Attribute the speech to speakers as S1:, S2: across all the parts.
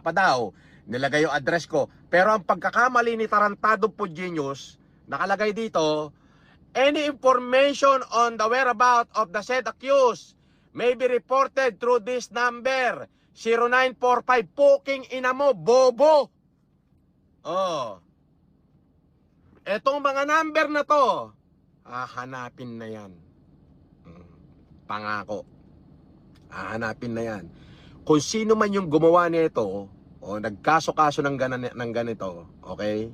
S1: pa daw. Nilagay yung address ko. Pero ang pagkakamali ni Tarantado po Genius, nakalagay dito, any information on the whereabouts of the said accused may be reported through this number, 0945. Puking ina mo, bobo! Oh. Etong mga number na to, hahanapin na yan. Pangako. Hahanapin na yan. Kung sino man yung gumawa nito, o nagkaso-kaso ng ganito, okay?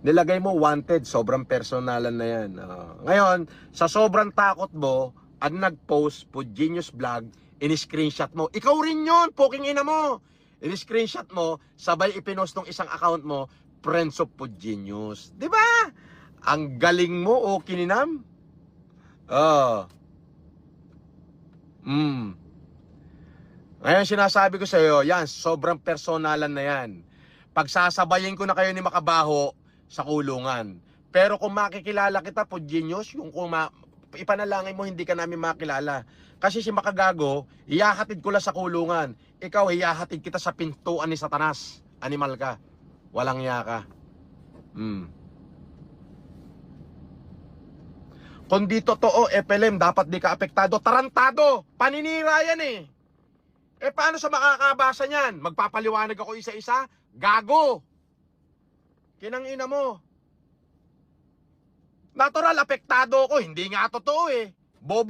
S1: Nilagay mo wanted, sobrang personalan na yan. Ngayon, sa sobrang takot mo, ang nag-post po Genius Vlog, in-screenshot mo. Ikaw rin yun, poking ina mo. In-screenshot mo, sabay ipinost ng isang account mo, Friends of po Genius. Diba? Ang galing mo, o kininam? Ngayon sinasabi ko sa iyo, yan, sobrang personalan na yan. Pagsasabayin ko na kayo ni Makabaho sa kulungan. Pero kung makikilala kita po Genius, yung kung ipanalangin mo hindi ka namin makilala. Kasi si Makagago, iyahatid ko lang sa kulungan. Ikaw, iyahatid kita sa pintuan ni Satanas. Animal ka. Walang iya ka. Kung di totoo, FLM, dapat di ka apektado. Tarantado! Paninira yan eh. Paano sa makakabasa niyan? Magpapaliwanag ako isa-isa? Gago! Kinang ina mo. Natural, apektado ko. Hindi nga totoo eh. Bobo.